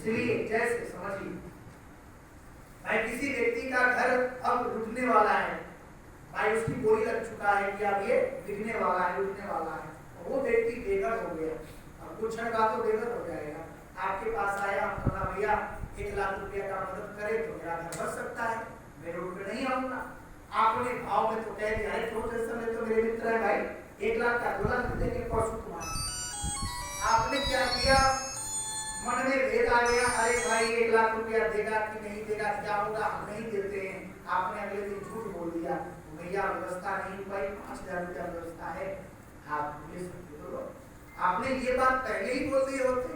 इसलिए जैसे समझिए भाई किसी व्यक्ति का घर अब रुकने वाला है, भाई उसकी बोली लग चुका है कि अब ये गिरने वाला है, उठने वाला है, वो व्यक्ति बेघर हो गया। अब कुछ क्षण बाद तो बेघर हो जाएगा। आपके पास आया, बोला भैया 1 लाख रुपया का मदद करे तो मेरा घर बच सकता है, मैं रोड पे नहीं आऊंगा। आपने भाव में तो कह दिया, अरे तो जैसे में तो मेरे मित्र है भाई, 1 लाख का 2 लाख देंगे परसों तुम्हारा। आपने क्या किया, मन में भेद आ गया, अरे भाई 1 लाख रुपया देगा कि नहीं देगा, क्या होगा, हम नहीं देते हैं। आपने अगले दिन झूठ बोल दिया, भैया व्यवस्था नहीं भाई 5000 रुपया व्यवस्था है, आप ले सकते हो। आपने ये बात पहले ही बोल दिए होते,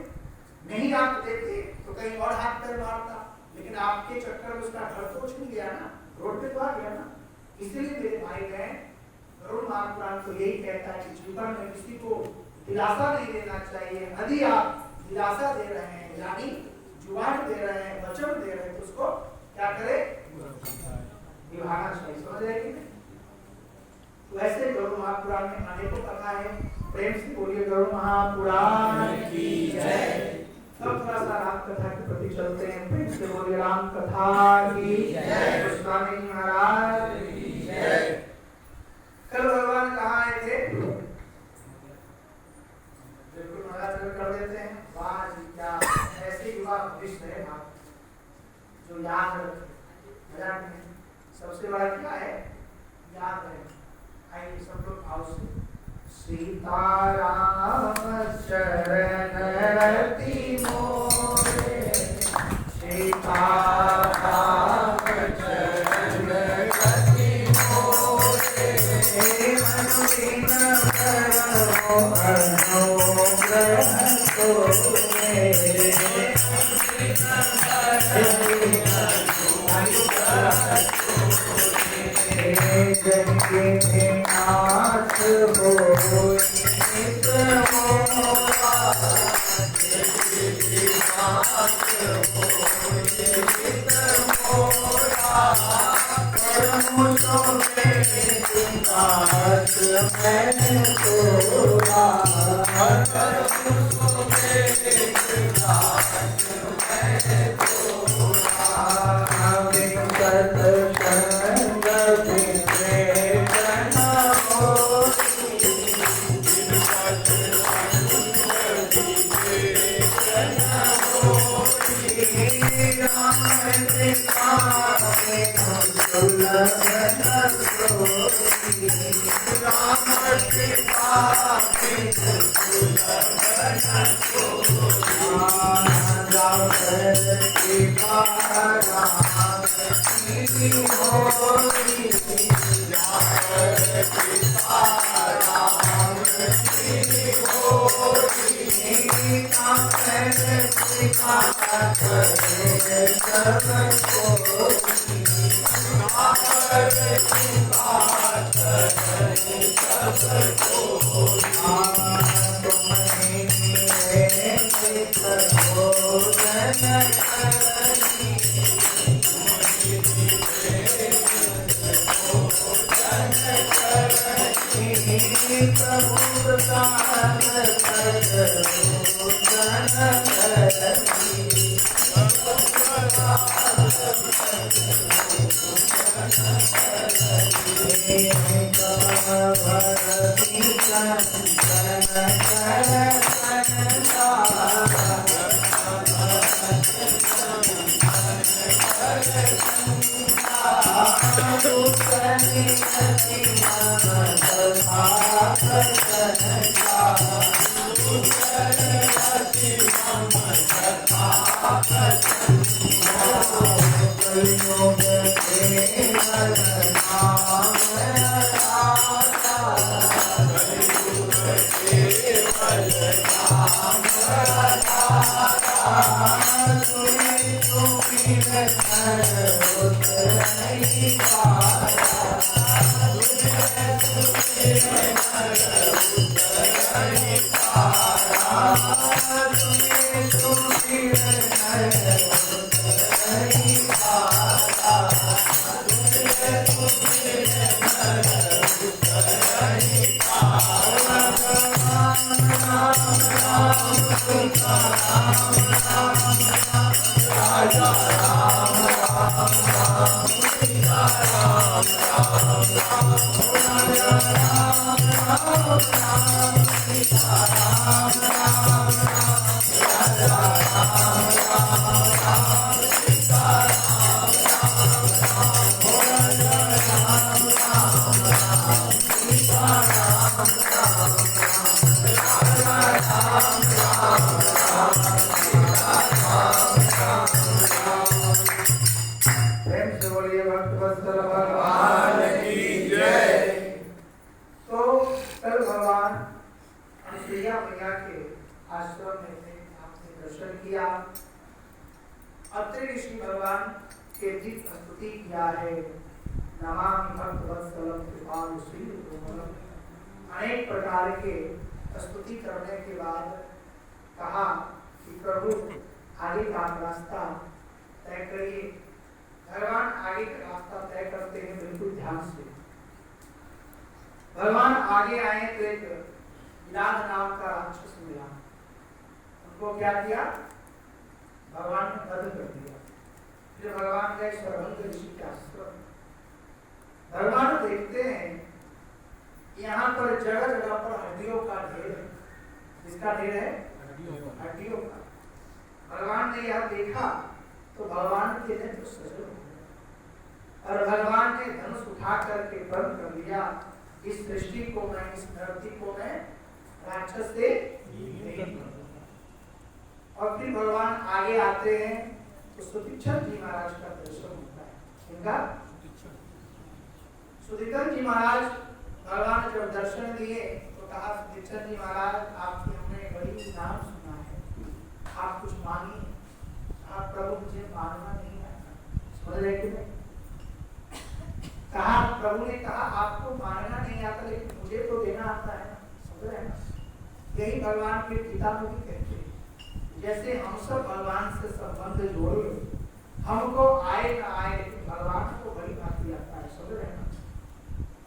नहीं आप देते तो कहीं और हाथ पैर मारता, लेकिन आपके चक्कर में उसका घर तो छूट गया ना, रोड पे तो आ गया ना। इसलिए मेरे भाई बहन, गरुड़ महापुराण तो यही कहता है कि जीवन में किसी को दिलासा नहीं देना चाहिए। यदि आप दिलासा दे रहे हैं यानी जुबान दे रहे हैं, वचन दे रहे हैं, तो उसको क्या करें, निभाना चाहिए। समझ रहे हैं? तो ऐसे गरुड़ महापुराण में अनेकों कथा है। प्रेम से बोलिए गरुड़ महापुराण की जय। अब थोड़ा सा राम कथा के प्रति चलते हैं। प्रेम से बोलिए राम कथा की जय। गोस्वामी महाराज की जय। कल भगवान कहाँ आए थे? बिल्कुल महाराज कर देते हैं। वाह जी क्या ऐसे युवा भविष्य है जो याद रखे, मजाक नहीं। सबसे बड़ा क्या है, याद रहे। आइए सब लोग भाव से सीताराम शरण रति मोरे, सीताराम शरण रति मोरे, अनुदिन करो अनुग्रह तोरे, जन के नाथ हो नित मोरा, परम सोमे नाथ मैं तोरा, परम सोमे नाथ मैं तोरा, विकट संग राम राम अत्रि ऋषि भगवान के जिस स्तुति किया है, नमामि भक्तवत्सलं कृपालु श्रीयुतकोमलम्, अनेक प्रकार के स्तुति करने के बाद कहा कि प्रभु आगे का रास्ता तय करिए। भगवान आगे का रास्ता तय करते हैं बिल्कुल ध्यान से। भगवान आगे आए तो एक विराट नाम का राक्षस मिला, उनको क्या किया, भगवान ने वध कर दिया। फिर भगवान गए सरभंग ऋषि के आश्रम। भगवान देखते हैं यहाँ पर जगह जगह पर हड्डियों का ढेर है। किसका ढेर है? हड्डियों का। भगवान ने यह देखा तो भगवान के नेत्र सजल हो गए और भगवान ने धनुष उठा करके बंद कर लिया, इस सृष्टि को मैं, इस धरती को मैं राक्षस से नहीं करूंगा। और फिर भगवान आगे आते हैं तो सुदीक्षण जी महाराज का दर्शन होता है। इनका सुदीक्षण जी महाराज भगवान ने जब दर्शन दिए तो कहा, सुदीक्षण जी महाराज आपकी हमने बड़ी नाम सुना है, आप कुछ मानिए। आप प्रभु मुझे मानना नहीं आता, समझ रहे कि नहीं? कहा, प्रभु ने कहा आपको मानना नहीं आता लेकिन मुझे तो देना आता है, समझ रहे ना? यही भगवान के पिता को भी कहते हैं, जैसे हम सब भगवान से संबंध जोड़े, हमको आए ना आए लेकिन भगवान को बड़ी बात आता है, समझ रहे ना?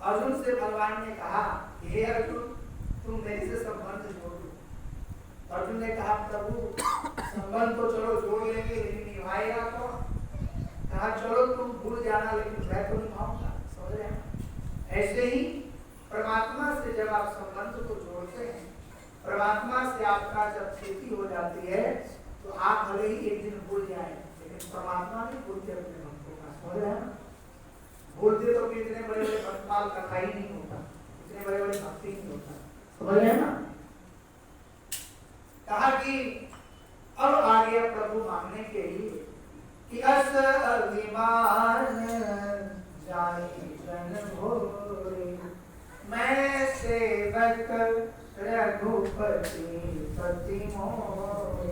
अर्जुन से भगवान ने कहा, हे अर्जुन तुम मेरे से संबंध जोड़ लो। अर्जुन ने कहा, प्रभु संबंध तो चलो जोड़ लेंगे लेकिन निभाएगा कौन? कहा, चलो तुम भूल जाना लेकिन मैं तो निभाऊंगा, समझ रहे हैं? ऐसे ही परमात्मा से जब आप संबंध को जोड़ते हैं, परमात्मा से आपका जब प्रीति हो जाती है तो आप भले ही एक दिन भूल जाए लेकिन परमात्मा नहीं भूलते अपने भक्तों का, समझ रहे हैं? भूलते तो इतने बड़े बड़े भक्तपाल कथा ही नहीं होता, इतने बड़े बड़े भक्ति नहीं होता, समझ रहे हैं ना? कहा कि अब आ गया प्रभु मांगने के लिए कि अस अभिमान जाए जन भोरे, मैं सेवक रघुपति पति मोरे।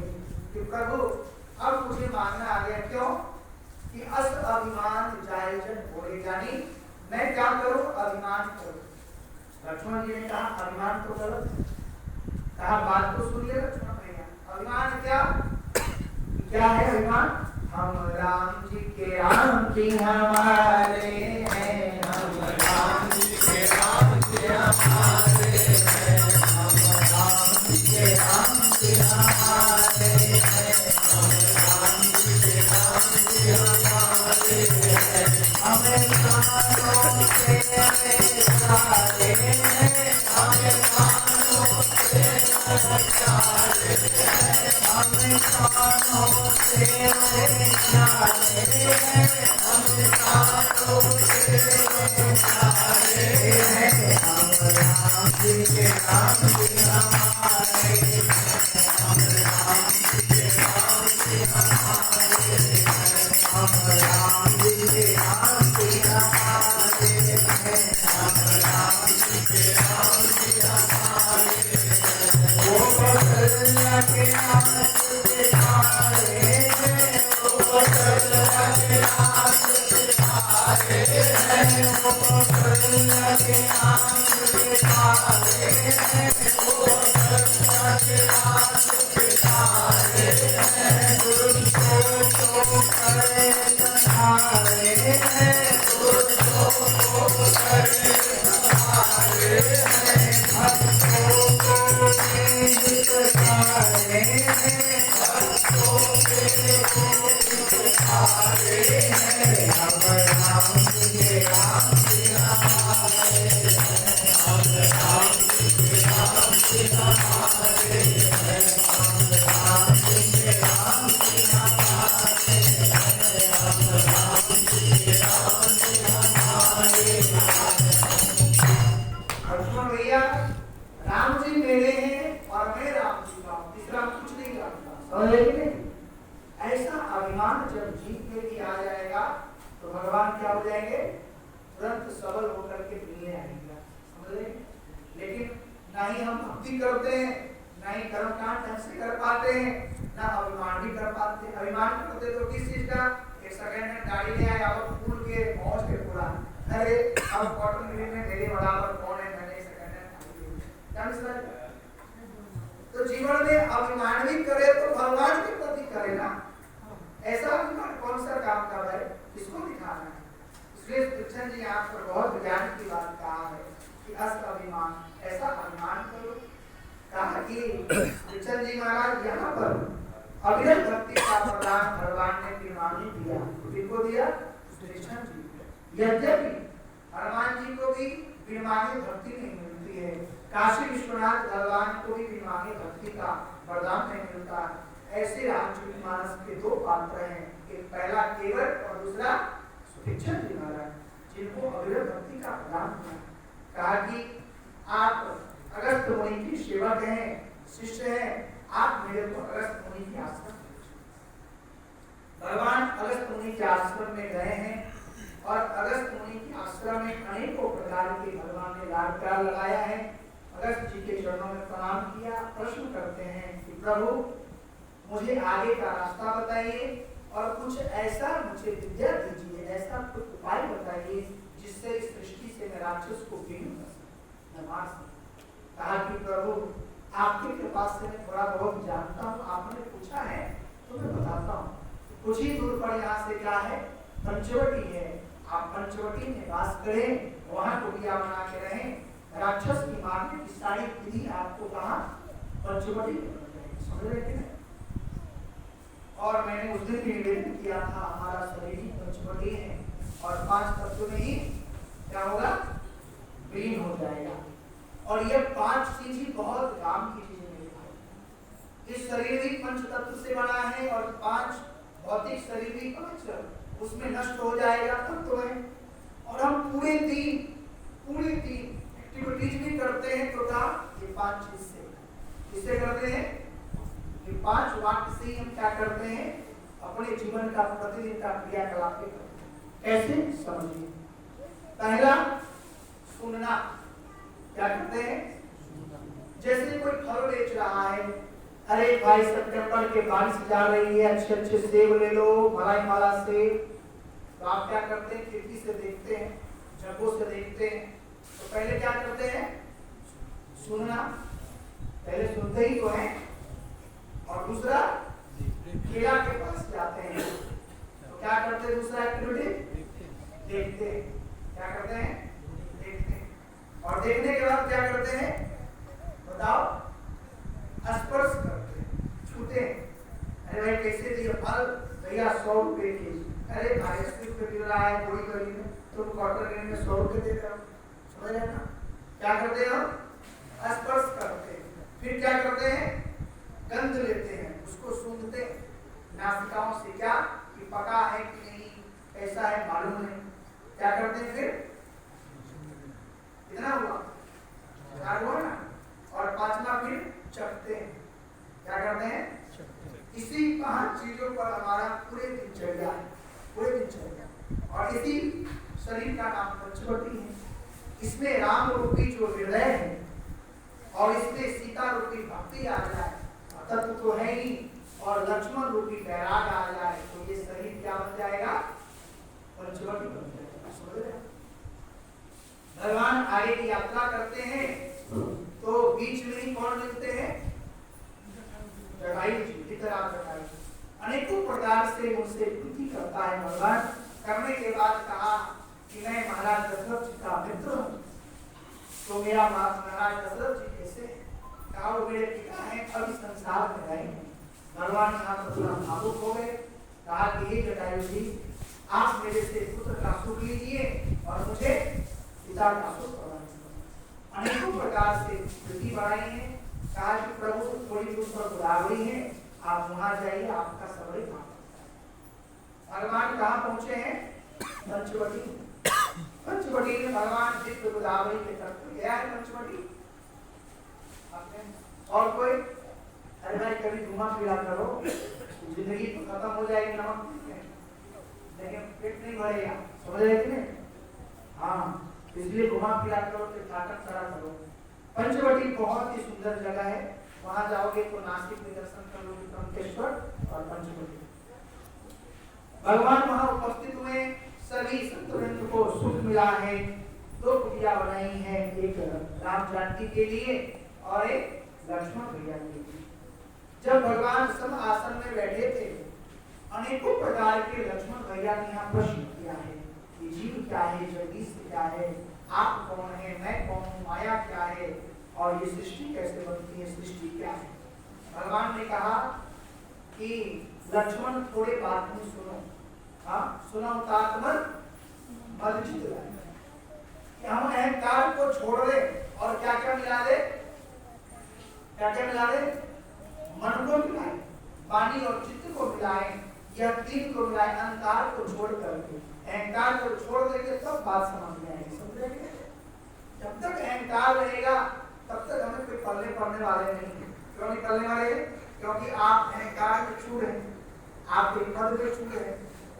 कि प्रभु अब मुझे मांगना आ गया, क्यों? कि अस अभिमान जाए जन भोरे, यानी मैं क्या करूं? अभिमान करूं। लक्ष्मण जी ने कहा अभिमान तो गलत है। कहा बात तो सुनिए लक्ष्मण भैया, अभिमान क्या है? अभिमान हम राम जी के राम जी हमारे हैं, हम राम जी के राम जी हमारे हैं, हम राम जी के राम जी हमारे हैं, हम राम जी के राम जी हमारे हैं, हमें कानों से सारे हैं, हमें कानों से सारे हैं, हमें कानों से सारे हैं, हमें कानों से सारे हैं, हम राम जी के राम जी हमारे हैं, हम राम जी के राम जी हमारे हैं, हम राम जी के राम जी हमारे हैं, हम राम जी के राम जी हमारे हैं। वो बदल के आस दिखाए हैं, वो बदल के आस दिखाए हैं, वो बदल के आस दिखाए हैं, वो बदल के आस दिखाए हैं, तुझको तो करे सहारे हैं, तुझको तो करे सहारे हैं, भक्तों को भी सिखाए हैं, भक्तों तो जीवन में अभिमान भी करे तो भगवान के प्रति करे ना। ऐसा अभिमान कौन सा काम कर रहा है, किसको दिखाना है? इसलिए कृष्ण जी यहाँ पर बहुत ज्ञान की बात कहा है कि अस्त अभिमान, ऐसा अभिमान करो। कहा कि कृष्ण जी महाराज यहाँ पर अविरत भक्ति का प्रदान भगवान ने विमानी दिया। किसको दिया? कृष्ण जी। यद्यपि हनुमान जी को भी विमानी भक्ति नहीं मिलती है, काशी विश्वनाथ भगवान को भी विमानी भक्ति का वरदान नहीं मिलता। ऐसे रामचरितमानस के दो पात्र हैं, एक पहला केवट और दूसरा कृष्ण जी महाराज, जिनको अविरत भक्ति का वरदान मिला। कहा कि आप अगस्त मुनि की सेवक हैं, शिष्य हैं, आप मेरे को अगस्त मुनि के आश्रम। भगवान अगस्त मुनि के आश्रम में गए हैं और अगस्त मुनि के आश्रम में अनेकों प्रकार के भगवान ने लाड प्यार लगाया है। अगस्त जी के चरणों में प्रणाम किया, प्रश्न करते हैं कि प्रभु मुझे आगे का रास्ता बताइए और कुछ ऐसा मुझे विद्या दीजिए, ऐसा कुछ उपाय बताइए जिससे इस सृष्टि से मैं राक्षस को विहीन कर सकूं, मार सकूं। कहा कि प्रभु आपकी कृपा से मैं थोड़ा बहुत जानता हूँ, आपने पूछा है तो मैं बताता हूँ। कुछ ही दूर पर यहाँ से क्या है? पंचवटी है। आप पंचवटी में वास करें, वहाँ कुटिया बना के रहें, राक्षस की मारने की सारी विधि आपको कहा पंचवटी समझ रहे थे। और मैंने उस दिन भी निवेदन किया था हमारा शरीर ही पंचवटी है और 5 तत्व में ही क्या होगा? विलीन हो जाएगा। और ये 5 चीज ही बहुत काम की चीजें मेरे भाई। इस शरीर भी पंच तत्व से बना है और 5 भौतिक शरीर भी 5 उसमें नष्ट हो जाएगा तत्व है। और हम पूरे तीन एक्टिविटीज भी करते हैं तो क्या? ये 5 चीज से किससे करते हैं? ये 5 वाक्य से ही हम क्या करते हैं? अपने जीवन का प्रतिदिन का क्रियाकलाप करते हैं। कैसे? समझिए। पहला सुनना। क्या करते हैं? जैसे कोई फल बेच रहा है, अरे भाई सितंबर के बारिश जा रही है, अच्छे अच्छे सेब ले लो, मलाई वाला सेब। तो आप क्या करते हैं? खिड़की से देखते हैं, जगहों से देखते हैं। तो पहले क्या करते हैं? सुनना। पहले सुनते ही तो हैं। और दूसरा ठेला के पास जाते हैं तो क्या करते हैं? दूसरा एक्टिविटी देखते हैं। क्या करते हैं? देखते हैं। और देखने के बाद क्या करते हैं? बताओ। स्पर्श करते हैं, छूते हैं। अरे भाई कैसे दिए फल? भैया 100 रुपए की। अरे भाई 80 रुपए मिल रहा है थोड़ी गली में, तुम क्वार्टर गेट में 100 रुपए दे रहे हो। समझ रहे ना? क्या करते हैं? स्पर्श करते हैं। फिर क्या करते हैं? गंध लेते हैं, उसको सूंघते हैं नासिकाओं से, क्या कि पका है कि नहीं, कैसा है मालूम नहीं। क्या करते हैं? फिर कितना हुआ? 4 हुआ ना। और 5वां फिर चखते हैं। क्या करते हैं? इसी 5 चीजों पर हमारा पूरे दिनचर्या है, पूरे दिनचर्या। और इसी शरीर का नाम पंचवटी है। इसमें राम रूपी जो हृदय है और इसमें सीता रूपी भक्ति आ जाए, तत्व तो है ही, और लक्ष्मण रूपी वैराग आ जाए तो ये शरीर क्या बन जाएगा? पंचवटी बन जाएगा। भगवान आगे की यात्रा करते हैं तो बीच में ही कौन मिलते हैं? जटायु जी। जटायु अनेकों प्रकार से उनसे स्तुति करता है भगवान। करने के बाद कहा कि मैं महाराज दशरथ जी का मित्र हूँ, तो मेरा महाराज दशरथ जी कैसे? कहा वो मेरे पिता हैं, अभी संसार में रहे हैं। भगवान यहाँ पर थोड़ा भावुक हो गए, कहा कि हे जटायु जी, आप मेरे से पुत्र का सुख लीजिए और मुझे पिता का सुख प्रदान करें। अनेकों प्रकार से वृद्धि बढ़ाई है, कहा कि प्रभु थोड़ी दूर पर गोदावरी है, आप वहां जाइए, आपका सबरी वहां पहुंचता है। भगवान कहाँ पहुंचे हैं? पंचवटी। पंचवटी में भगवान दिव्य गोदावरी के तट पर गया है। पंचवटी और कोई, अरे भाई कभी घुमा फिरा करो, जिंदगी तो खत्म हो जाएगी नमक लेकिन पेट नहीं भरेगा, समझ रहे कि नहीं? हाँ, इसलिए घुमा फिरा करो, तीर्थाटन करा करो। पंचवटी बहुत ही सुंदर जगह है, वहां जाओगे तो नासिक में दर्शन कर लोगे त्र्यंबकेश्वर और पंचवटी। भगवान वहां उपस्थित हुए, सभी संतवृंद को सुख मिला है। दो कुटिया बनाई है, एक राम जानकी के लिए और एक लक्ष्मण भैया के लिए। जब भगवान सब आसन में बैठे थे, अनेकों प्रकार के लक्ष्मण भैया ने यहाँ प्रश्न किया है कि जीव क्या है, जगदीश क्या है, आप कौन है, मैं कौन हूँ, माया क्या है और ये सृष्टि कैसे बनती है, सृष्टि क्या है। भगवान ने कहा कि लक्ष्मण थोड़े बात में सुनो, हाँ सुनो तात्मन मदचित लाए, कि हम अहंकार को छोड़ दे और क्या क्या मिला दे, क्या क्या मिला दे, मन को मिलाए, वाणी और चित्त को मिलाए, यह तीन को मिलाए, अहंकार को छोड़ करके। अहंकार को छोड़ देंगे तब बात समझ में आएगी, समझेंगे? जब तक अहंकार रहेगा तब तक हमें कोई पल्ले पड़ने वाले नहीं। क्यों नहीं पड़ने वाले? क्योंकि आप अहंकार में छूट है, आप एक पद पे छूट है,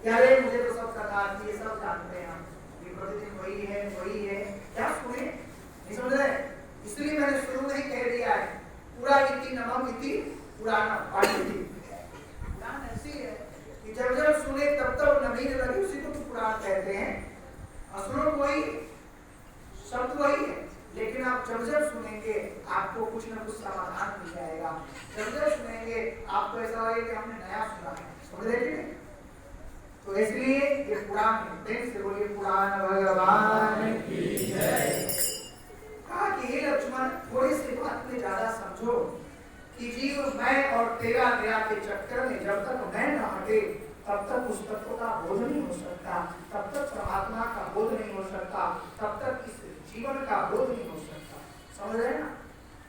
क्या रे मुझे तो सब करना आती है, सब जानते हैं, ये प्रतिदिन वही है, क्या सुने, नहीं समझ रहे? इसलिए मैंने शुरू में ही कह दिया है, पूरा इति नमम इति पुराना पाठ्यति। पुराण ऐसी है कि जब जब सुने तब तक नवीन लगे, उसी को तो पुराण कहते हैं। असुरों वही शब्द वही है, लेकिन आप जब जब सुनेंगे आपको कुछ न कुछ समाधान मिल जाएगा। जब जब सुनेंगे आपको ऐसा लगेगा कि हमने नया सुना है, समझ रहे कि नहीं? तो इसलिए ये पुराण है, प्रेम से बोलिए पुराण भगवान की जय। कहा कि हे लक्ष्मण, थोड़ी सी बात में ज्यादा समझो कि जीव मैं और तेरा के चक्कर में जब तक मैं न हटे तब तक उस तत्व का बोध नहीं हो सकता, तब तक परमात्मा का बोध नहीं हो सकता, तब तक इस जीवन का बोध नहीं हो सकता। समझ रहे ना?